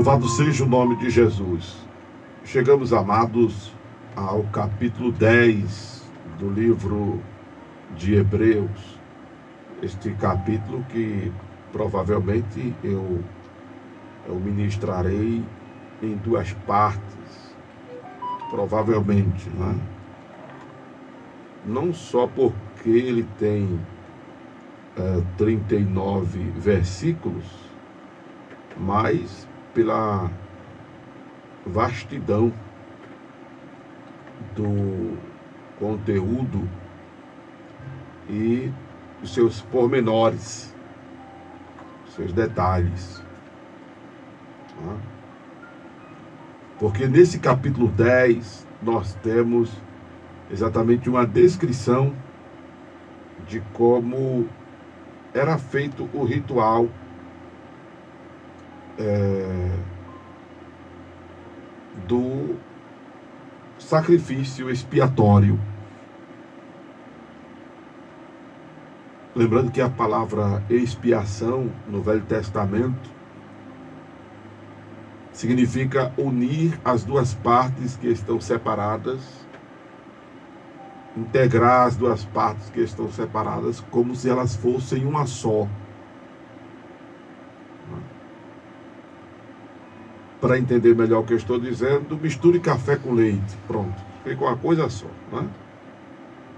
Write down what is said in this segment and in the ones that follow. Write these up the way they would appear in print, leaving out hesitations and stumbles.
Louvado seja o nome de Jesus. Chegamos, amados, ao capítulo 10 do livro de Hebreus. Este capítulo que provavelmente eu ministrarei em duas partes. Provavelmente, né? Não só porque ele tem 39 versículos, mas pela vastidão do conteúdo e os seus pormenores, seus detalhes. Porque nesse capítulo 10 nós temos exatamente uma descrição de como era feito o ritual do sacrifício expiatório. Lembrando que a palavra expiação no Velho Testamento significa unir as duas partes que estão separadas, integrar as duas partes que estão separadas como se elas fossem uma só. Para entender melhor o que eu estou dizendo, misture café com leite. Pronto, fica uma coisa só. Né?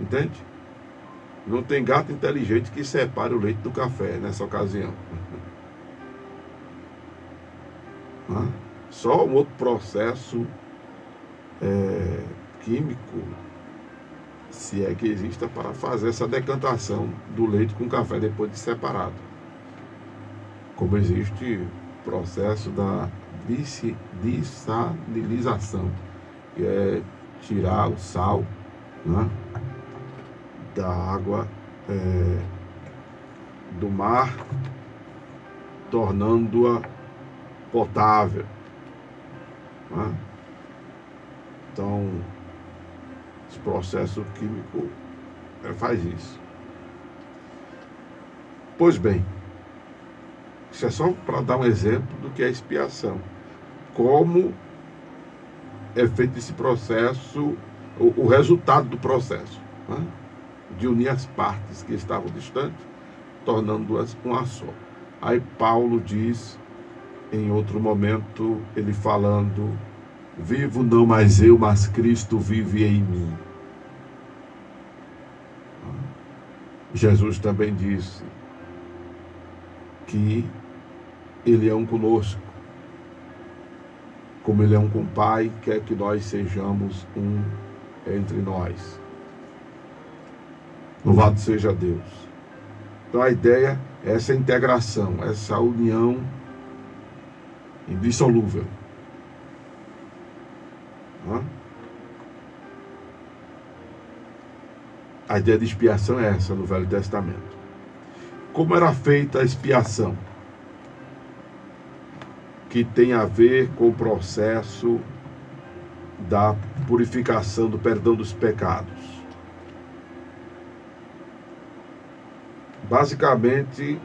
Entende? Não tem gato inteligente que separe o leite do café nessa ocasião. Só um outro processo químico, se é que exista, para fazer essa decantação do leite com café depois de separado. Como existe o processo da dessalinização, que é tirar o sal, né, da água do mar, tornando-a potável. Né? Então, esse processo químico faz isso. Pois bem, isso é só para dar um exemplo do que é expiação. Como é feito esse processo, o resultado do processo, né? De unir as partes que estavam distantes, tornando-as uma só. Aí Paulo diz, em outro momento, ele falando: vivo não mais eu, mas Cristo vive em mim. Jesus também disse que Ele é um conosco, como Ele é um com o Pai, quer que nós sejamos um entre nós. Louvado seja Deus. Então a ideia é essa integração, essa união indissolúvel. A ideia de expiação é essa no Velho Testamento. Como era feita a expiação? Que tem a ver com o processo da purificação, do perdão dos pecados. Basicamente,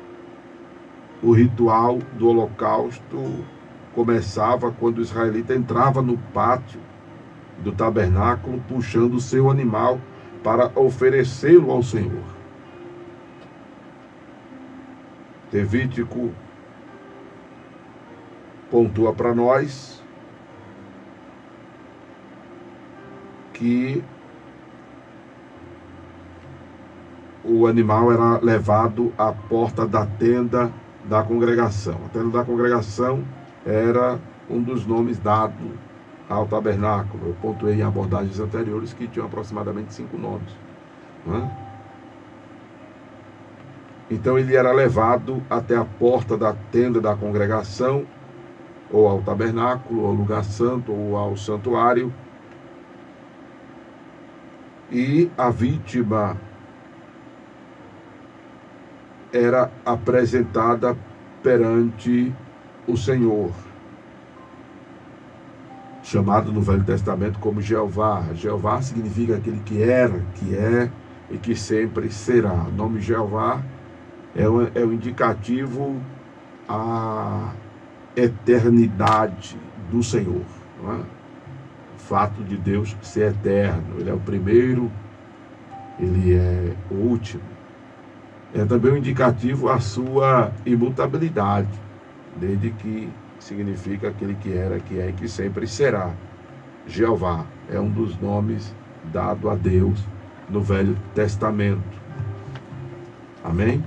o ritual do holocausto começava quando o israelita entrava no pátio do tabernáculo puxando o seu animal para oferecê-lo ao Senhor. Levítico pontua para nós que o animal era levado à porta da tenda da congregação. A tenda da congregação era um dos nomes dados ao tabernáculo. Eu pontuei em abordagens anteriores que tinham aproximadamente 5 nomes. Né? Então ele era levado até a porta da tenda da congregação, ou ao tabernáculo, ou ao lugar santo, ou ao santuário. E a vítima era apresentada perante o Senhor, chamado no Velho Testamento como Jeová. Jeová significa aquele que era, que é e que sempre será. O nome Jeová é um indicativo a eternidade do Senhor. Não é? O fato de Deus ser eterno, Ele é o primeiro, Ele é o último. É também um indicativo à sua imutabilidade, desde que significa aquele que era, que é e que sempre será. Jeová é um dos nomes dado a Deus no Velho Testamento. Amém?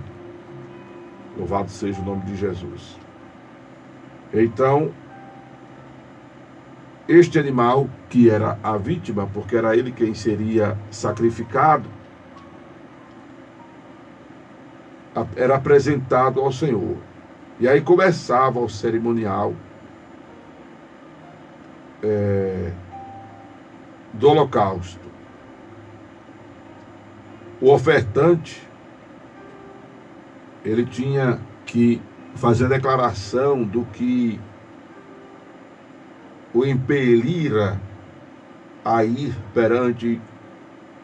Louvado seja o nome de Jesus. Então, este animal, que era a vítima, porque era ele quem seria sacrificado, era apresentado ao Senhor. E aí começava o cerimonial do holocausto. O ofertante, ele tinha que fazer a declaração do que o impelira a ir perante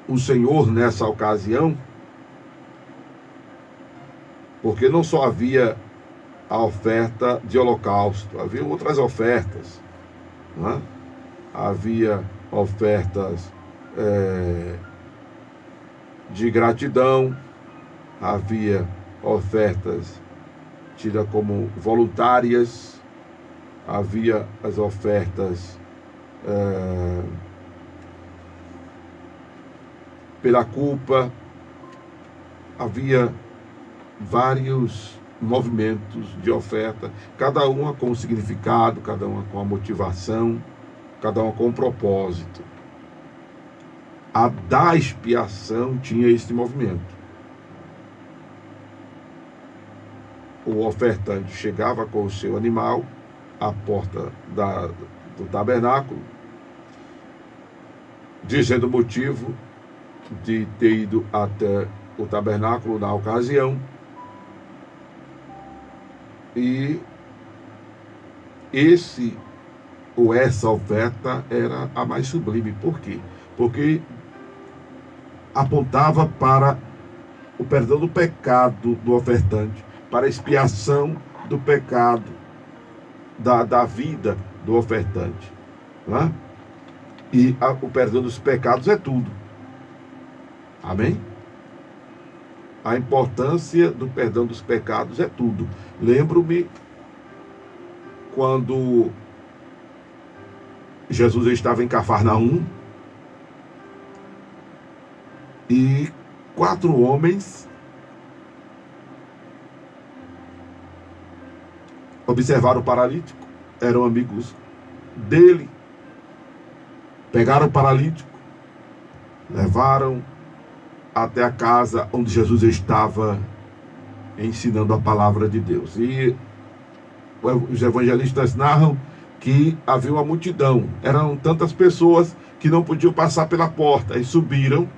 o Senhor nessa ocasião, porque não só havia a oferta de holocausto, havia outras ofertas, não é? Havia ofertas de gratidão, havia ofertas tidas como voluntárias, havia as ofertas pela culpa, havia vários movimentos de oferta, cada uma com um significado, cada uma com a motivação, cada uma com um propósito. A da expiação tinha esse movimento. O ofertante chegava com o seu animal à porta do tabernáculo, dizendo o motivo de ter ido até o tabernáculo na ocasião. E essa oferta era a mais sublime. Por quê? Porque apontava para o perdão do pecado do ofertante, para a expiação do pecado da vida do ofertante. Não é? E o perdão dos pecados é tudo. Amém? A importância do perdão dos pecados é tudo. Lembro-me quando Jesus estava em Cafarnaum e 4 homens observaram o paralítico, eram amigos dele, pegaram o paralítico, levaram até a casa onde Jesus estava ensinando a palavra de Deus. E os evangelistas narram que havia uma multidão, eram tantas pessoas que não podiam passar pela porta, e subiram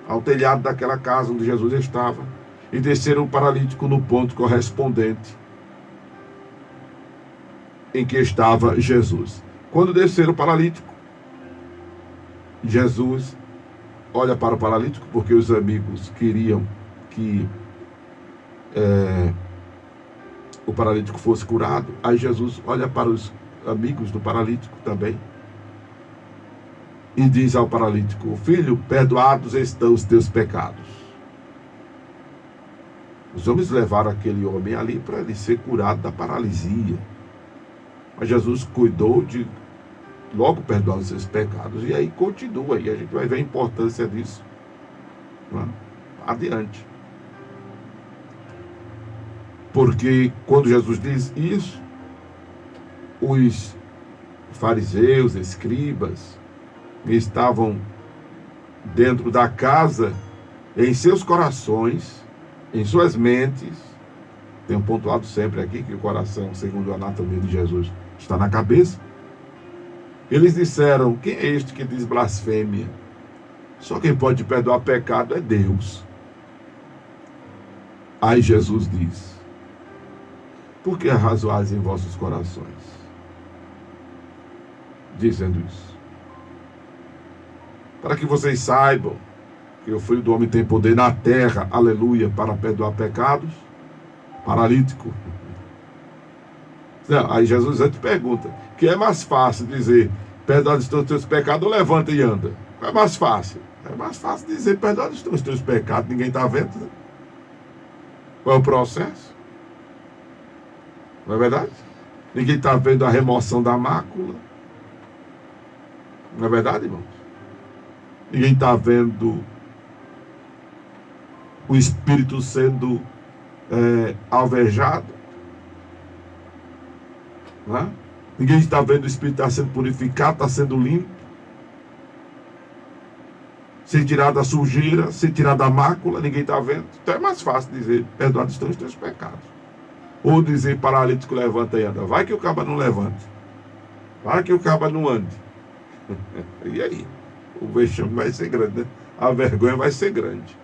ao telhado daquela casa onde Jesus estava e desceram o paralítico no ponto correspondente em que estava Jesus. Quando desceram o paralítico, Jesus olha para o paralítico, porque os amigos queriam que o paralítico fosse curado. Aí Jesus olha para os amigos do paralítico também e diz ao paralítico: filho, perdoados estão os teus pecados. Os homens levaram aquele homem ali para ele ser curado da paralisia, mas Jesus cuidou de logo perdoar os seus pecados. E aí continua, e a gente vai ver a importância disso, não é? Adiante. Porque quando Jesus diz isso, os fariseus, escribas, estavam dentro da casa, em seus corações, em suas mentes. Tenho pontuado sempre aqui que o coração, segundo a anatomia de Jesus, está na cabeça. Eles disseram: quem é este que diz blasfêmia? Só quem pode perdoar pecado é Deus. Aí Jesus diz: por que arrazoais em vossos corações? Dizendo isso, para que vocês saibam que o Filho do Homem tem poder na terra, aleluia, para perdoar pecados. Paralítico, Não, aí Jesus antes pergunta, que é mais fácil dizer, perdoa os teus pecados, ou levanta e anda? É mais fácil. É mais fácil dizer, perdoa os teus pecados, ninguém está vendo. Né? Qual é o processo? Não é verdade? Ninguém está vendo a remoção da mácula. Não é verdade, irmãos? Ninguém está vendo o espírito sendo alvejado. Não é? Ninguém está vendo o espírito está sendo purificado, está sendo limpo. Sem tirar da sujeira, sem tirar da mácula, ninguém está vendo. Então é mais fácil dizer, perdoados estão os teus pecados. Ou dizer, paralítico, levanta e anda. Vai que o caba não levante. Vai que o caba não ande. E aí? O vexame vai ser grande, né? A vergonha vai ser grande.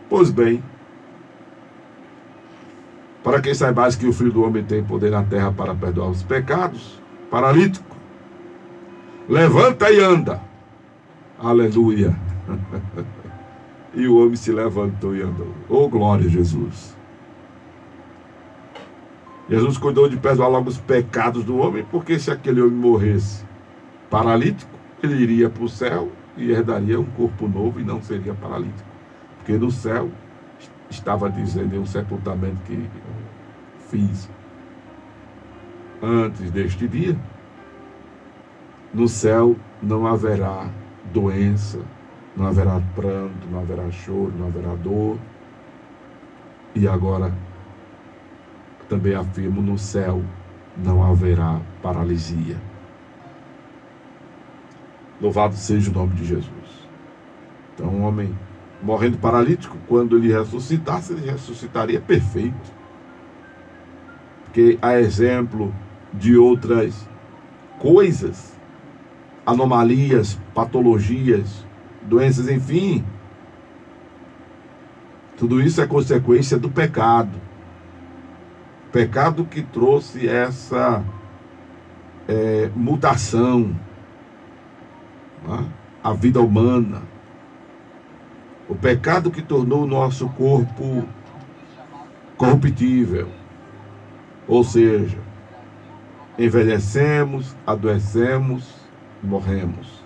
Pois bem, para quem saibais que o Filho do Homem tem poder na terra para perdoar os pecados, paralítico, levanta e anda. Aleluia. E o homem se levantou e andou. Oh, glória a Jesus. Jesus cuidou de perdoar logo os pecados do homem, porque se aquele homem morresse paralítico, ele iria para o céu e herdaria um corpo novo e não seria paralítico. Porque no céu, estava dizendo em um sepultamento que fiz antes deste dia, no céu não haverá doença, não haverá pranto, não haverá choro, não haverá dor. E agora também afirmo, no céu não haverá paralisia. Louvado seja o nome de Jesus. Então, um homem morrendo paralítico, quando ele ressuscitasse, ele ressuscitaria perfeito. Porque a exemplo de outras coisas, anomalias, patologias, doenças, enfim, tudo isso é consequência do pecado. Pecado que trouxe essa mutação, né? A vida humana. O pecado que tornou o nosso corpo corruptível. Ou seja, envelhecemos, adoecemos, morremos.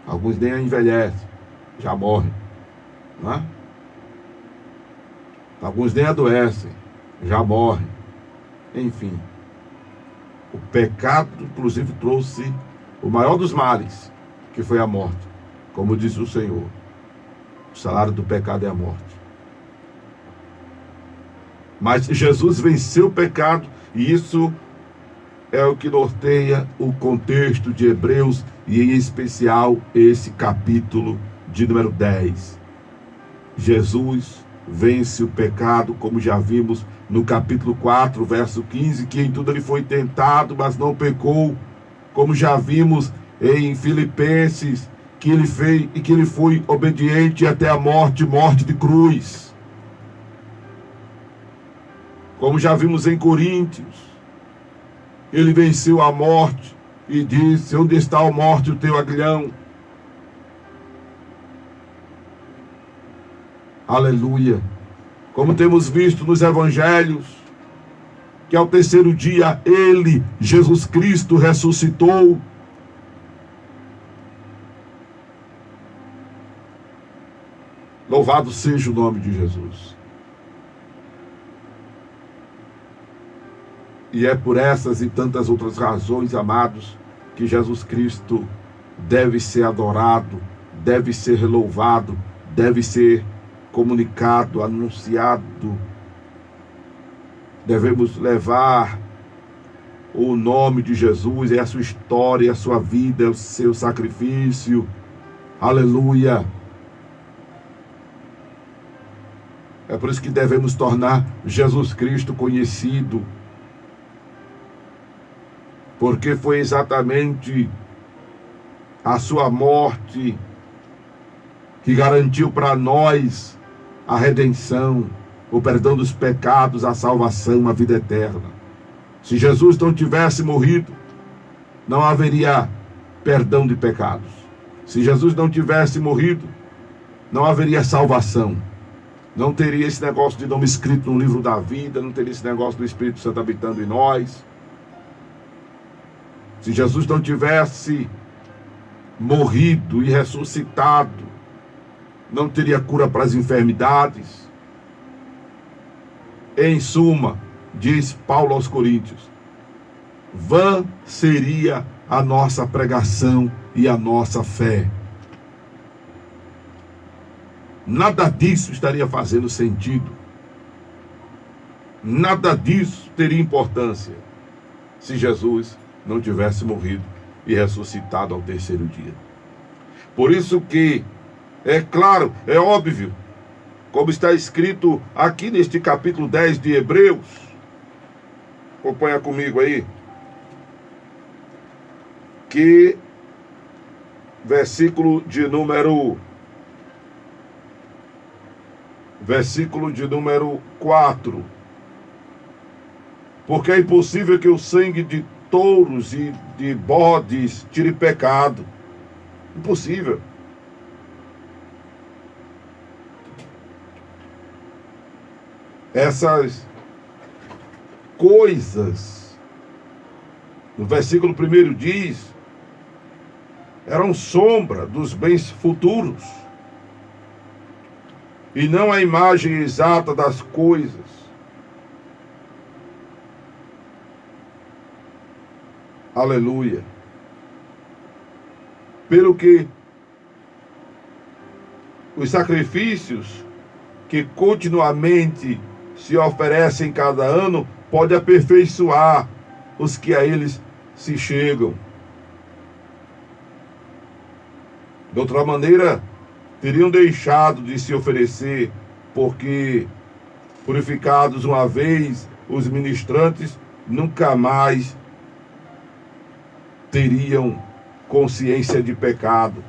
Alguns nem envelhecem, já morrem. Não é? Alguns nem adoecem, já morrem. Enfim, o pecado, inclusive, trouxe o maior dos males, que foi a morte. Como diz o Senhor, o salário do pecado é a morte. Mas Jesus venceu o pecado, e isso é o que norteia o contexto de Hebreus, e em especial esse capítulo de número 10. Jesus vence o pecado, como já vimos no capítulo 4, verso 15, que em tudo ele foi tentado, mas não pecou, como já vimos em Filipenses, que ele fez e que ele foi obediente até a morte de cruz. Como já vimos em Coríntios, ele venceu a morte e disse: onde está a morte, o teu aguilhão? Aleluia. Como temos visto nos evangelhos, que ao terceiro dia ele, Jesus Cristo, ressuscitou. Louvado seja o nome de Jesus. E é por essas e tantas outras razões, amados, que Jesus Cristo deve ser adorado, deve ser louvado, deve ser comunicado, anunciado. Devemos levar o nome de Jesus, é a sua história, a sua vida, o seu sacrifício. Aleluia. É por isso que devemos tornar Jesus Cristo conhecido, porque foi exatamente a sua morte que garantiu para nós a redenção, o perdão dos pecados, a salvação, a vida eterna. Se Jesus não tivesse morrido, não haveria perdão de pecados. Se Jesus não tivesse morrido, não haveria salvação. Não teria esse negócio de nome escrito no livro da vida, não teria esse negócio do Espírito Santo habitando em nós. Se Jesus não tivesse morrido e ressuscitado, não teria cura para as enfermidades. Em suma, diz Paulo aos Coríntios, vã seria a nossa pregação e a nossa fé. Nada disso estaria fazendo sentido. Nada disso teria importância se Jesus não tivesse morrido e ressuscitado ao terceiro dia. Por isso que, é claro, é óbvio, como está escrito aqui neste capítulo 10 de Hebreus, acompanha comigo aí, que versículo de número 4. Porque é impossível que o sangue de touros e de bodes tire pecado. Impossível. Essas coisas, no versículo 1 diz, eram sombra dos bens futuros e não a imagem exata das coisas. Aleluia. Pelo que os sacrifícios que continuamente se oferecem cada ano pode aperfeiçoar os que a eles se chegam. De outra maneira, teriam deixado de se oferecer, porque, purificados uma vez, os ministrantes nunca mais teriam consciência de pecado.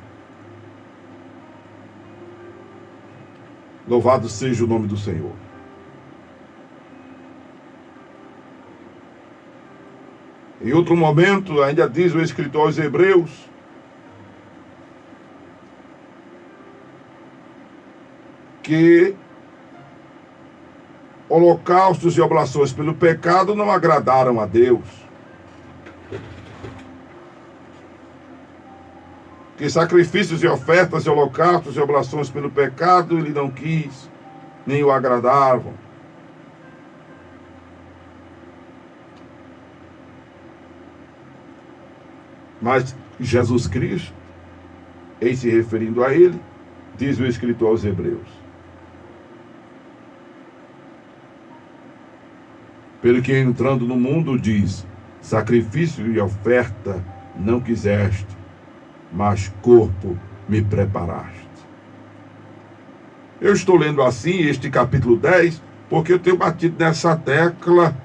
Louvado seja o nome do Senhor. Em outro momento, ainda diz o escritor aos Hebreus, que holocaustos e oblações pelo pecado não agradaram a Deus. Que sacrifícios e ofertas e holocaustos e oblações pelo pecado ele não quis, nem o agradavam. Mas Jesus Cristo, em se referindo a ele, diz o escritor aos Hebreus, pelo que entrando no mundo diz, sacrifício e oferta não quiseste, mas corpo me preparaste. Eu estou lendo assim este capítulo 10, porque eu tenho batido nessa tecla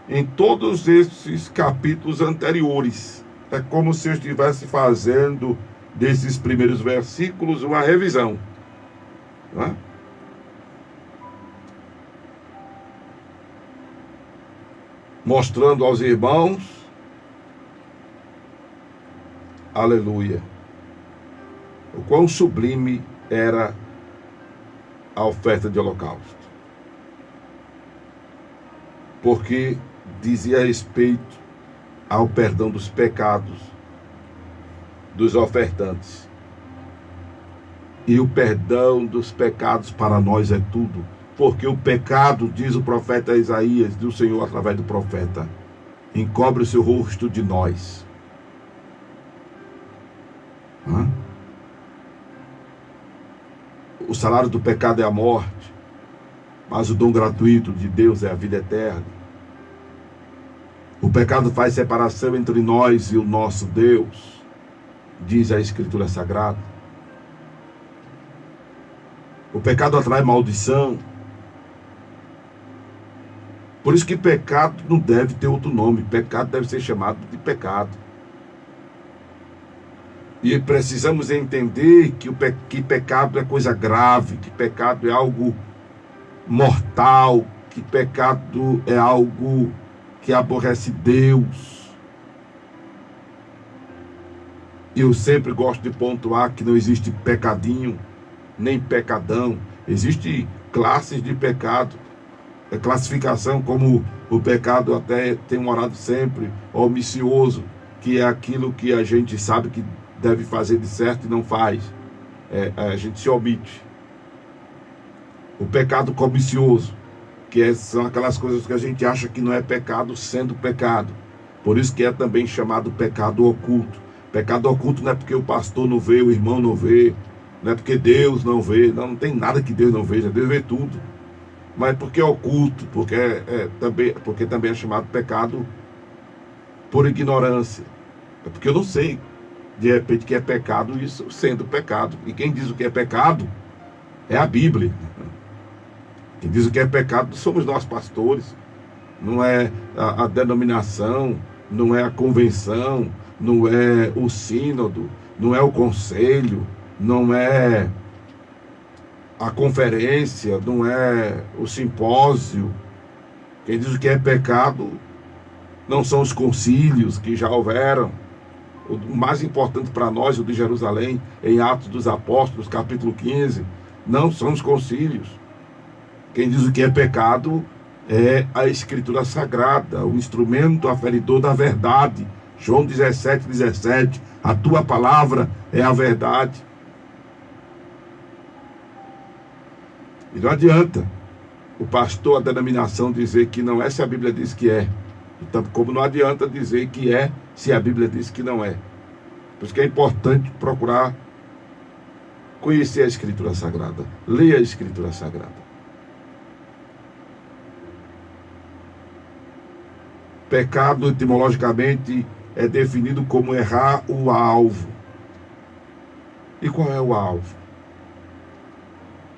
em todos esses capítulos anteriores. É como se eu estivesse fazendo desses primeiros versículos uma revisão, não é? Mostrando aos irmãos, aleluia, o quão sublime era a oferta de holocausto. Porque dizia respeito ao perdão dos pecados dos ofertantes. E o perdão dos pecados para nós é tudo. Porque o pecado, diz o profeta Isaías, do Senhor através do profeta, encobre o seu rosto de nós. O salário do pecado é a morte, mas o dom gratuito de Deus é a vida eterna. O pecado faz separação entre nós e o nosso Deus, diz a Escritura Sagrada. O pecado atrai maldição. Por isso que pecado não deve ter outro nome. Pecado deve ser chamado de pecado. E precisamos entender que pecado é coisa grave, que pecado é algo mortal, que pecado é algo que aborrece Deus. E eu sempre gosto de pontuar que não existe pecadinho, nem pecadão. Existe classes de pecado, classificação, como o pecado, até tem um orado sempre, omissioso, que é aquilo que a gente sabe que deve fazer de certo e não faz. A gente se omite. O pecado comissioso, que são aquelas coisas que a gente acha que não é pecado, sendo pecado. Por isso que é também chamado pecado oculto. Pecado oculto não é porque o pastor não vê, o irmão não vê, não é porque Deus não vê, não tem nada que Deus não veja, Deus vê tudo. Mas porque é oculto, porque também é chamado pecado por ignorância. É porque eu não sei, de repente, que é pecado, isso sendo pecado. E quem diz o que é pecado é a Bíblia. Quem diz o que é pecado somos nós, pastores. Não é a denominação, não é a convenção, não é o sínodo, não é o conselho, não é a conferência, não é o simpósio. Quem diz o que é pecado não são os concílios que já houveram. O mais importante para nós, o de Jerusalém, em Atos dos Apóstolos, capítulo 15, não são os concílios. Quem diz o que é pecado é a Escritura Sagrada, o instrumento aferidor da verdade. João 17:17, a tua palavra é a verdade. E não adianta o pastor, a denominação, dizer que não é se a Bíblia diz que é. Então, como não adianta dizer que é se a Bíblia diz que não é. Por isso que é importante procurar conhecer a Escritura Sagrada. Leia a Escritura Sagrada. Pecado, etimologicamente, é definido como errar o alvo. E qual é o alvo?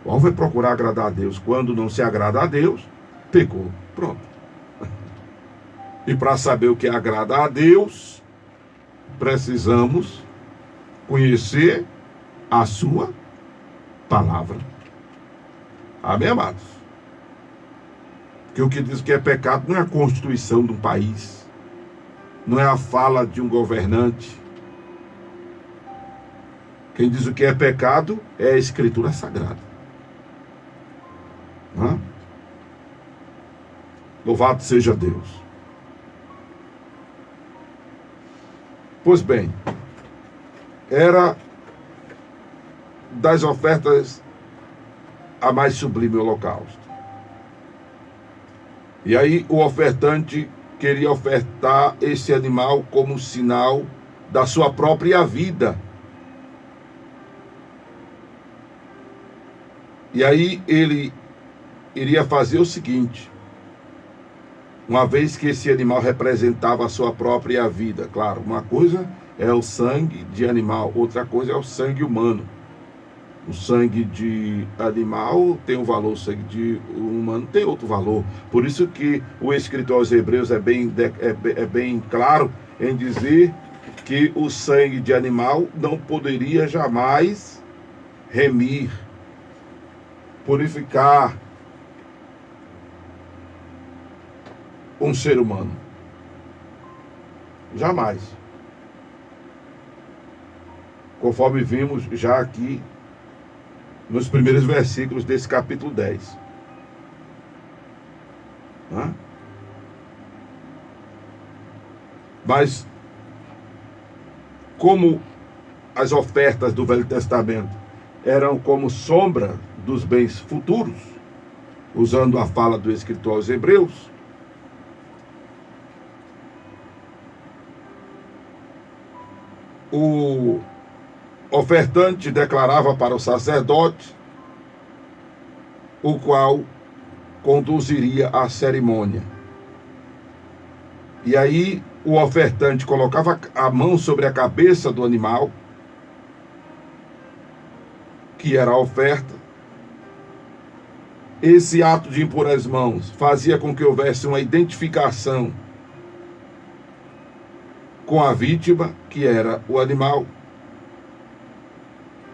O alvo é procurar agradar a Deus. Quando não se agrada a Deus, pecou. Pronto. E para saber o que agrada a Deus, precisamos conhecer a sua palavra. Amém, amados? Porque o que diz que é pecado não é a constituição de um país, não é a fala de um governante. Quem diz o que é pecado é a Escritura Sagrada. Louvado seja Deus. Pois bem, era das ofertas a mais sublime holocausto. E aí o ofertante queria ofertar esse animal como sinal da sua própria vida. E aí ele iria fazer o seguinte: uma vez que esse animal representava a sua própria vida. Claro, uma coisa é o sangue de animal, outra coisa é o sangue humano. O sangue de animal tem um valor, o sangue de humano tem outro valor. Por isso que o escritor aos Hebreus é bem claro em dizer que o sangue de animal não poderia jamais remir, purificar um ser humano. Jamais. Conforme vimos já aqui nos primeiros versículos desse capítulo 10. Mas, como as ofertas do Velho Testamento eram como sombra dos bens futuros, usando a fala do escritor aos Hebreus, o ofertante declarava para o sacerdote, o qual conduziria a cerimônia. E aí o ofertante colocava a mão sobre a cabeça do animal, que era a oferta. Esse ato de impor as mãos fazia com que houvesse uma identificação com a vítima, que era o animal.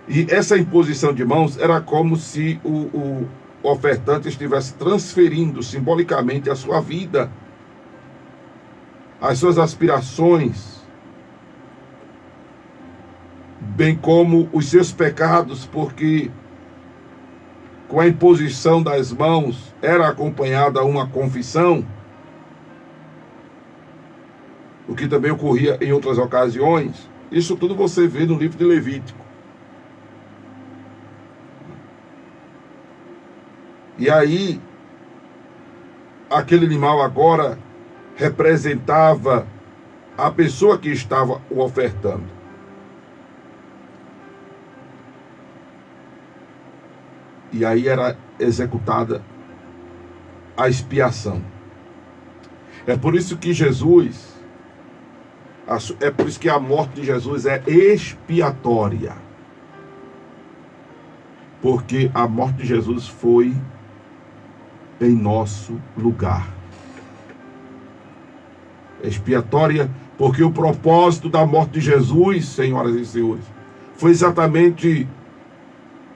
E essa imposição de mãos era como se o ofertante estivesse transferindo simbolicamente a sua vida, as suas aspirações, bem como os seus pecados, porque com a imposição das mãos, era acompanhada uma confissão, o que também ocorria em outras ocasiões. Isso tudo você vê no livro de Levítico. E aí, aquele animal agora representava a pessoa que estava o ofertando. E aí era executada a expiação. É por isso que a morte de Jesus é expiatória. Porque a morte de Jesus foi em nosso lugar. Expiatória, porque o propósito da morte de Jesus, senhoras e senhores, foi exatamente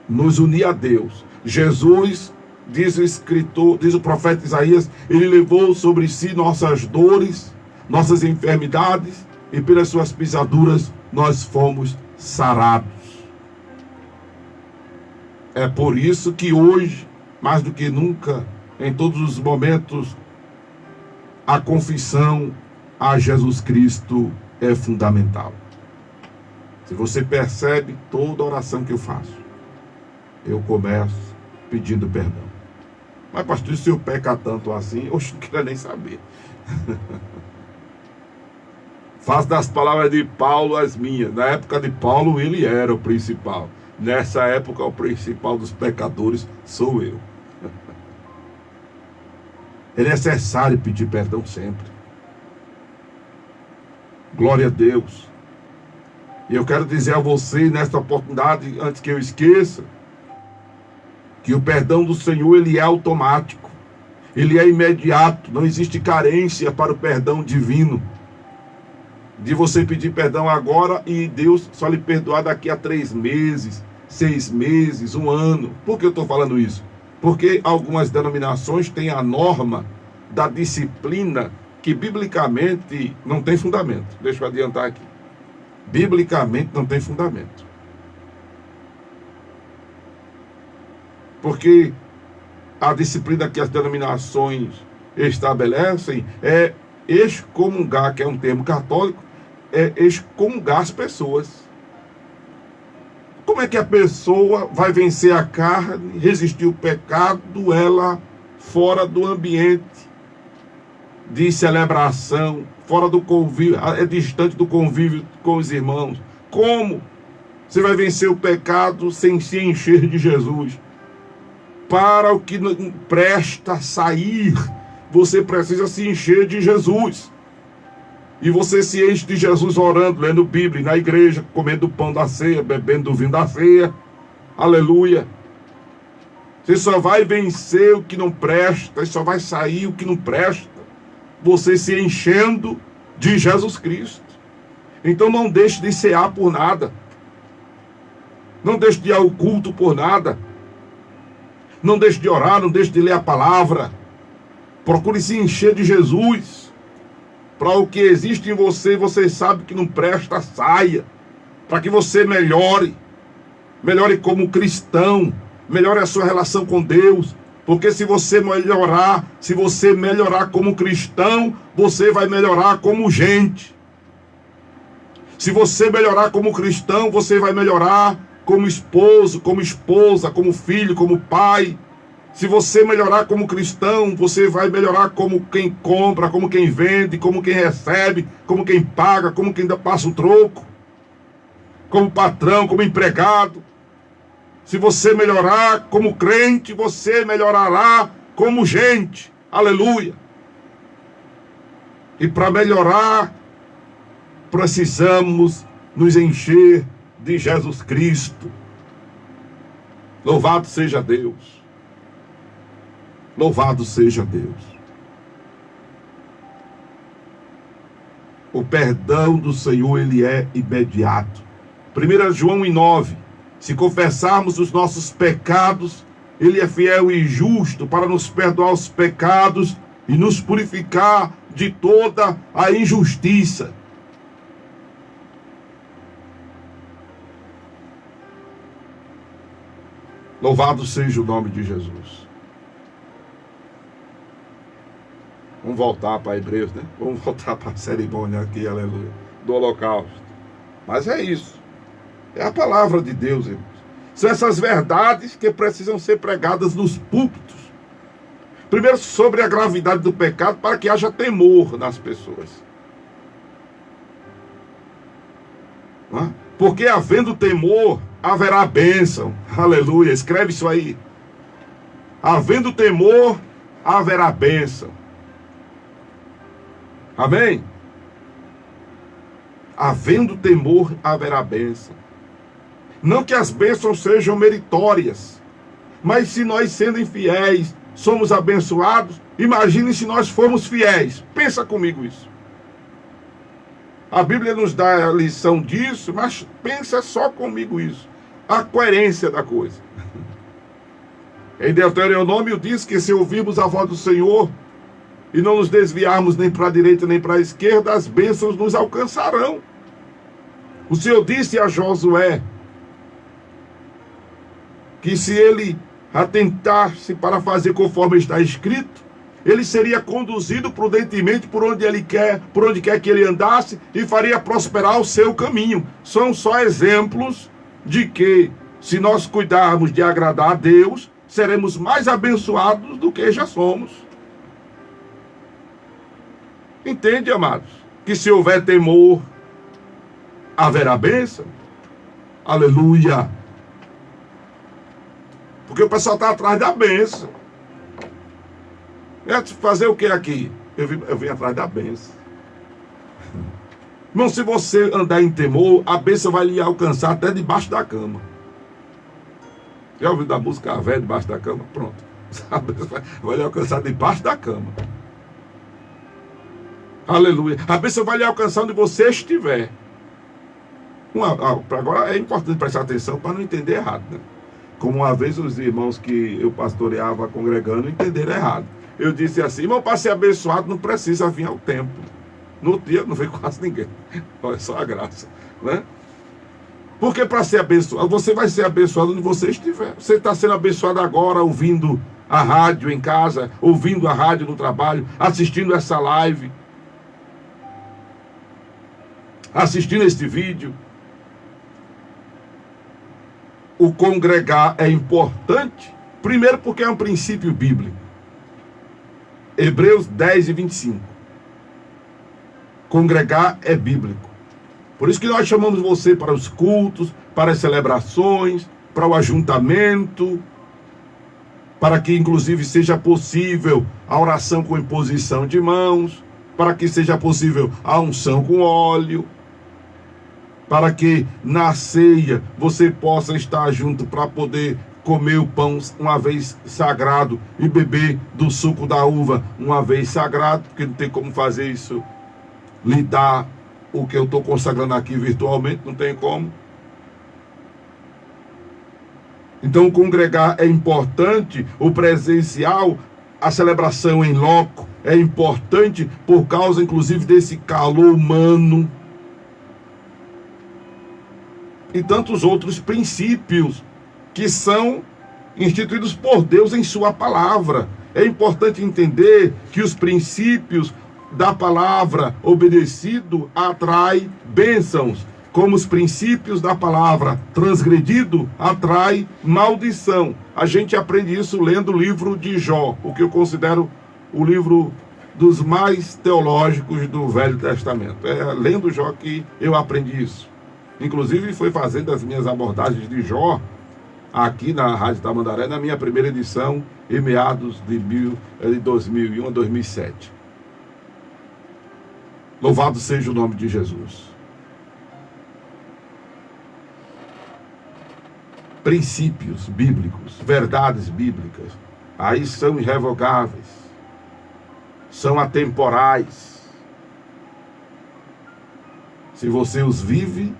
nos unir a Deus. Jesus, diz o escritor, diz o profeta Isaías, ele levou sobre si nossas dores, nossas enfermidades, e pelas suas pisaduras nós fomos sarados. É por isso que hoje, mais do que nunca, em todos os momentos, a confissão a Jesus Cristo é fundamental. Se você percebe toda oração que eu faço, eu começo pedindo perdão. Mas pastor, se eu pecar tanto assim, eu não quero nem saber. Faço das palavras de Paulo as minhas. Na época de Paulo, ele era o principal. Nessa época, o principal dos pecadores sou eu. É necessário pedir perdão sempre. Glória a Deus. E eu quero dizer a você, nesta oportunidade, antes que eu esqueça, que o perdão do Senhor, ele é automático. Ele é imediato. Não existe carência para o perdão divino. De você pedir perdão agora e Deus só lhe perdoar daqui a 3 meses, 6 meses, 1 ano. Por que eu estou falando isso? Porque algumas denominações têm a norma da disciplina que biblicamente não tem fundamento. Deixa eu adiantar aqui. Biblicamente não tem fundamento. Porque a disciplina que as denominações estabelecem é excomungar, que é um termo católico, é excomungar as pessoas. Como é que a pessoa vai vencer a carne, resistir ao pecado, ela fora do ambiente de celebração, fora do convívio, é distante do convívio com os irmãos? Como você vai vencer o pecado sem se encher de Jesus? Para o que não presta sair, você precisa se encher de Jesus. E você se enche de Jesus orando, lendo Bíblia, na igreja, comendo o pão da ceia, bebendo o vinho da ceia. Aleluia. Você só vai vencer o que não presta, e só vai sair o que não presta, você se enchendo de Jesus Cristo. Então não deixe de cear por nada. Não deixe de ir ao culto por nada. Não deixe de orar, não deixe de ler a palavra. Procure se encher de Jesus. Para o que existe em você, você sabe que não presta, saia. Para que você melhore. Melhore como cristão. Melhore a sua relação com Deus. Porque se você melhorar como cristão, você vai melhorar como gente. Se você melhorar como cristão, você vai melhorar como esposo, como esposa, como filho, como pai. Se você melhorar como cristão, você vai melhorar como quem compra, como quem vende, como quem recebe, como quem paga, como quem passa o troco, como patrão, como empregado. Se você melhorar como crente, você melhorará como gente. Aleluia. E para melhorar, precisamos nos encher de Jesus Cristo. Louvado seja Deus. Louvado seja Deus. O perdão do Senhor, ele é imediato. 1 João 1,9. Se confessarmos os nossos pecados, ele é fiel e justo para nos perdoar os pecados e nos purificar de toda a injustiça. Louvado seja o nome de Jesus. Vamos voltar para Hebreus, né? Vamos voltar para a cerimônia aqui, aleluia, do holocausto. Mas é isso. É a palavra de Deus, irmãos. São essas verdades que precisam ser pregadas nos púlpitos. Primeiro, sobre a gravidade do pecado, para que haja temor nas pessoas. Não é? Porque havendo temor, haverá bênção. Aleluia. Escreve isso aí. Havendo temor, haverá bênção. Amém? Havendo temor, haverá bênção. Não que as bênçãos sejam meritórias, mas se nós, sendo infiéis, somos abençoados, imagine se nós formos fiéis. Pensa comigo isso. A Bíblia nos dá a lição disso, mas pensa só comigo isso. A coerência da coisa. Em Deuteronômio diz que se ouvirmos a voz do Senhor e não nos desviarmos nem para a direita nem para a esquerda, as bênçãos nos alcançarão. O Senhor disse a Josué que se ele atentasse para fazer conforme está escrito, ele seria conduzido prudentemente por onde quer que ele andasse, e faria prosperar o seu caminho. São só exemplos de que, se nós cuidarmos de agradar a Deus, seremos mais abençoados do que já somos. Entende, amados? Que se houver temor, haverá bênção. Aleluia. Porque o pessoal está atrás da bênção. Fazer o que aqui? Eu vim atrás da bênção. Irmão, se você andar em temor, a bênção vai lhe alcançar até debaixo da cama. Já ouviu da música A Véia debaixo da cama? Pronto. A bênção vai lhe alcançar debaixo da cama. Aleluia. A bênção vai lhe alcançar onde você estiver. Agora é importante prestar atenção para não entender errado, né? Como uma vez os irmãos que eu pastoreava congregando entenderam errado. Eu disse assim: irmão, para ser abençoado não precisa vir ao templo. No dia não veio quase ninguém. Olha só a graça, né? Porque para ser abençoado, você vai ser abençoado onde você estiver. Você está sendo abençoado agora ouvindo a rádio em casa, ouvindo a rádio no trabalho, assistindo essa live, assistindo este vídeo. O congregar é importante, primeiro porque é um princípio bíblico. Hebreus 10 e 25. Congregar é bíblico. Por isso que nós chamamos você para os cultos, para as celebrações, para o ajuntamento, para que inclusive seja possível a oração com imposição de mãos, para que seja possível a unção com óleo, para que na ceia você possa estar junto para poder comer o pão uma vez sagrado e beber do suco da uva uma vez sagrado, porque não tem como fazer isso, lhe dar o que eu estou consagrando aqui virtualmente, não tem como. Então, congregar é importante, o presencial, a celebração em loco é importante por causa, inclusive, desse calor humano e tantos outros princípios que são instituídos por Deus em sua palavra. É importante entender que os princípios da palavra obedecido atrai bênçãos, como os princípios da palavra transgredido atrai maldição. A gente aprende isso lendo o livro de Jó, o que eu considero o livro dos mais teológicos do Velho Testamento. É lendo Jó que eu aprendi isso. Inclusive foi fazendo as minhas abordagens de Jó aqui na Rádio Tamandaré, na minha primeira edição, em meados de 2001 a 2007. Louvado seja o nome de Jesus. Princípios bíblicos, verdades bíblicas, aí são irrevogáveis, são atemporais. Se você os vive,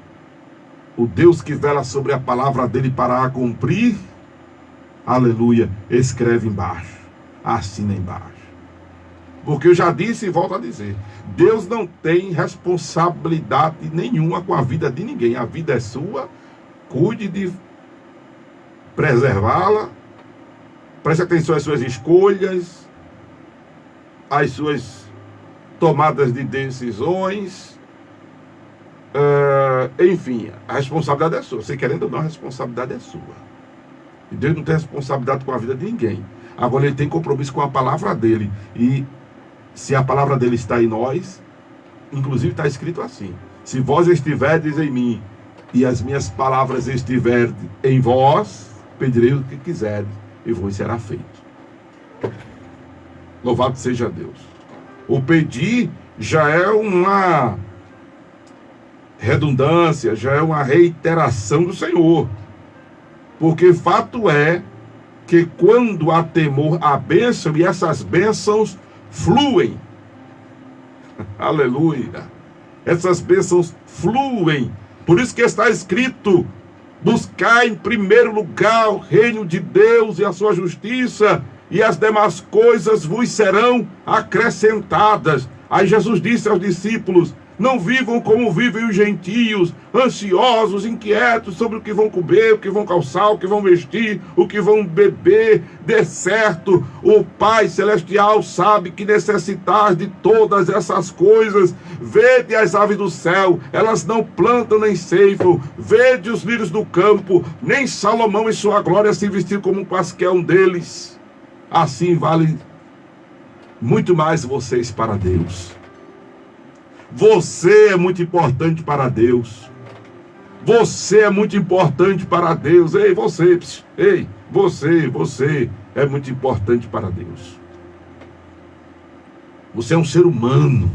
o Deus que vela sobre a palavra dele para a cumprir, aleluia, escreve embaixo, assina embaixo. Porque eu já disse e volto a dizer, Deus não tem responsabilidade nenhuma com a vida de ninguém. A vida é sua, cuide de preservá-la. Preste atenção às suas escolhas, às suas tomadas de decisões. Enfim, a responsabilidade é sua. Você querendo ou não, a responsabilidade é sua. E Deus não tem responsabilidade com a vida de ninguém. Agora ele tem compromisso com a palavra dele. E se a palavra dele está em nós, inclusive está escrito assim: se vós estiverdes em mim e as minhas palavras estiverem em vós, pedireis o que quiserdes e vos será feito. Louvado seja Deus. O pedir já é uma redundância, já é uma reiteração do Senhor. Porque fato é que quando há temor, há bênção, e essas bênçãos fluem. Aleluia. Essas bênçãos fluem. Por isso que está escrito: buscar em primeiro lugar o reino de Deus e a sua justiça, e as demais coisas vos serão acrescentadas. Aí Jesus disse aos discípulos: não vivam como vivem os gentios, ansiosos, inquietos sobre o que vão comer, o que vão calçar, o que vão vestir, o que vão beber. De certo, o Pai Celestial sabe que necessitais de todas essas coisas. Vede as aves do céu, elas não plantam nem ceifam. Vede os lírios do campo, nem Salomão em sua glória se vestiu como qualquer um deles. Assim vale muito mais vocês para Deus. Você é muito importante para Deus. Você é muito importante para Deus. Ei, você. Ei, você é muito importante para Deus. Você é um ser humano.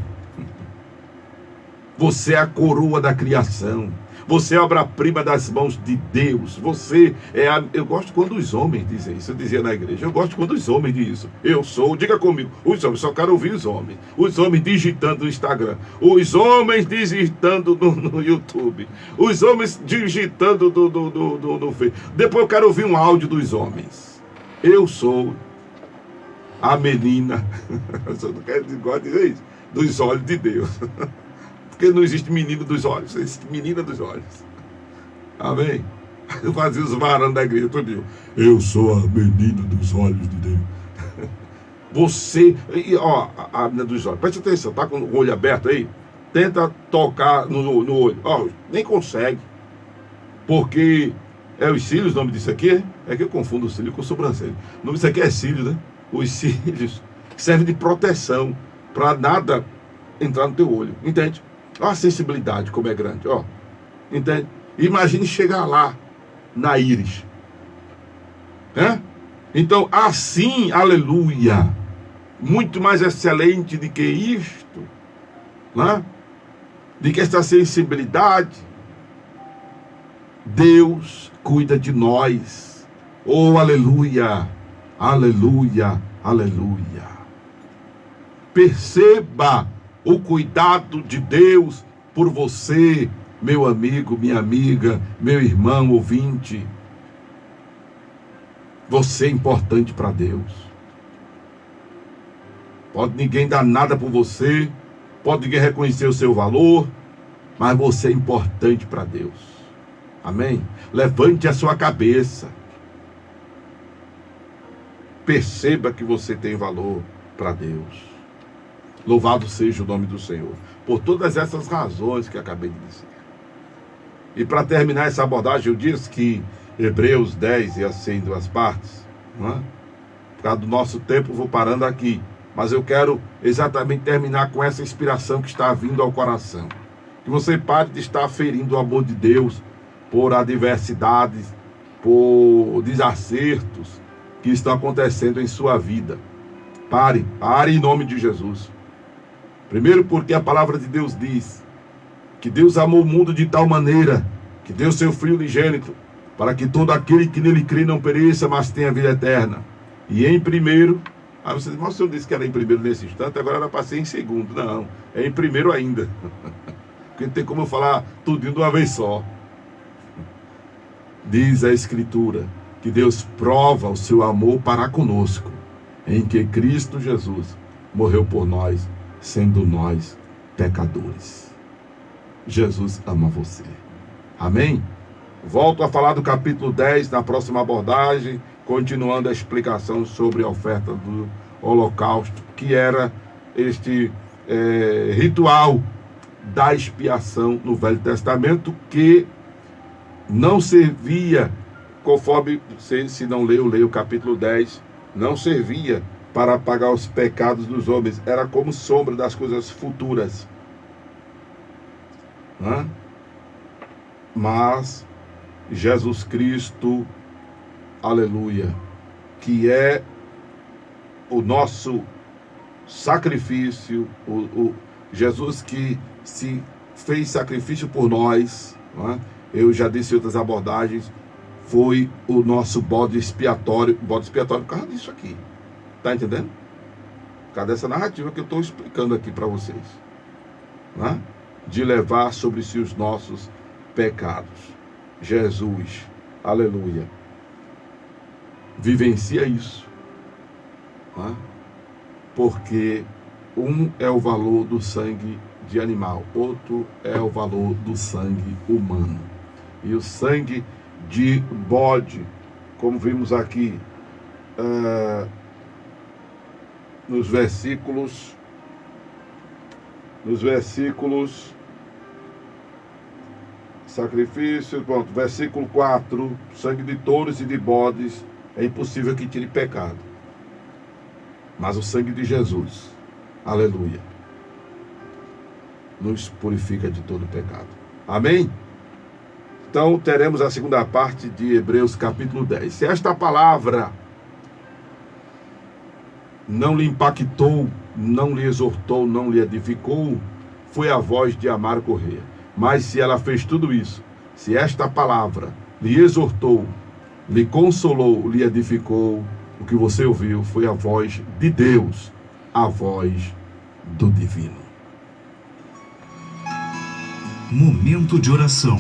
Você é a coroa da criação. Você é a obra-prima das mãos de Deus. Você é a... Eu gosto quando os homens dizem isso. Eu dizia na igreja. Eu gosto quando os homens dizem isso. Eu sou... Diga comigo. Os homens. Só quero ouvir os homens. Os homens digitando no Instagram. Os homens digitando no YouTube. Os homens digitando no Facebook. Depois eu quero ouvir um áudio dos homens. Eu sou a menina. Eu não quero dizer isso. Dos olhos de Deus. Porque não existe menino dos olhos, existe menina dos olhos. Amém? Eu fazia os varões da igreja todo dia. Eu sou a menina dos olhos de Deus. Você, a menina dos olhos. Preste atenção, tá com o olho aberto aí? Tenta tocar no olho. Nem consegue. Porque é os cílios, o nome disso aqui? É que eu confundo o cílio com o sobrancelho. O nome disso aqui é cílio, né? Os cílios servem de proteção para nada entrar no teu olho. Entende? Olha a sensibilidade como é grande, ó. Entende? Imagine chegar lá, na íris. Então, assim, aleluia, muito mais excelente do que isto, né? De que esta sensibilidade, Deus cuida de nós. Oh, aleluia, aleluia, aleluia. Perceba o cuidado de Deus por você, meu amigo, minha amiga, meu irmão ouvinte. Você é importante para Deus. Pode ninguém dar nada por você, pode ninguém reconhecer o seu valor, mas você é importante para Deus. Amém? Levante a sua cabeça. Perceba que você tem valor para Deus. Louvado seja o nome do Senhor, por todas essas razões que acabei de dizer. E para terminar essa abordagem, eu disse que Hebreus 10 ia ser em duas partes. Não é? Por causa do nosso tempo, vou parando aqui. Mas eu quero exatamente terminar com essa inspiração que está vindo ao coração. Que você pare de estar ferindo o amor de Deus por adversidades, por desacertos que estão acontecendo em sua vida. Pare em nome de Jesus. Primeiro porque a palavra de Deus diz que Deus amou o mundo de tal maneira que deu seu Filho unigênito para que todo aquele que nele crê não pereça, mas tenha vida eterna. E em primeiro, você diz, mas o senhor disse que era em primeiro nesse instante, agora era para ser em segundo. Não, é em primeiro ainda. Porque não tem como eu falar tudo de uma vez só. Diz a Escritura que Deus prova o seu amor para conosco, em que Cristo Jesus morreu por nós, sendo nós pecadores. Jesus ama você. Amém? Volto a falar do capítulo 10 na próxima abordagem, continuando a explicação sobre a oferta do holocausto, que era este ritual da expiação no Velho Testamento, que não servia, conforme, se não leu, leia o capítulo 10, não servia para apagar os pecados dos homens, era como sombra das coisas futuras. Mas Jesus Cristo, aleluia, que é o nosso sacrifício, Jesus que se fez sacrifício por nós, eu já disse em outras abordagens, foi o nosso bode expiatório por causa disso aqui, tá entendendo? Por causa dessa narrativa que eu estou explicando aqui para vocês, de levar sobre si os nossos pecados. Jesus, aleluia, vivencia isso, porque um é o valor do sangue de animal, outro é o valor do sangue humano. E o sangue de bode, como vimos aqui nos versículos sacrifício, pronto, versículo 4, sangue de touros e de bodes é impossível que tire pecado, mas o sangue de Jesus, aleluia, nos purifica de todo pecado. Amém? Então teremos a segunda parte de Hebreus capítulo 10. Se esta palavra não lhe impactou, não lhe exortou, não lhe edificou, foi a voz de Amaro Corrêa. Mas se ela fez tudo isso, se esta palavra lhe exortou, lhe consolou, lhe edificou, o que você ouviu foi a voz de Deus, a voz do divino. Momento de oração.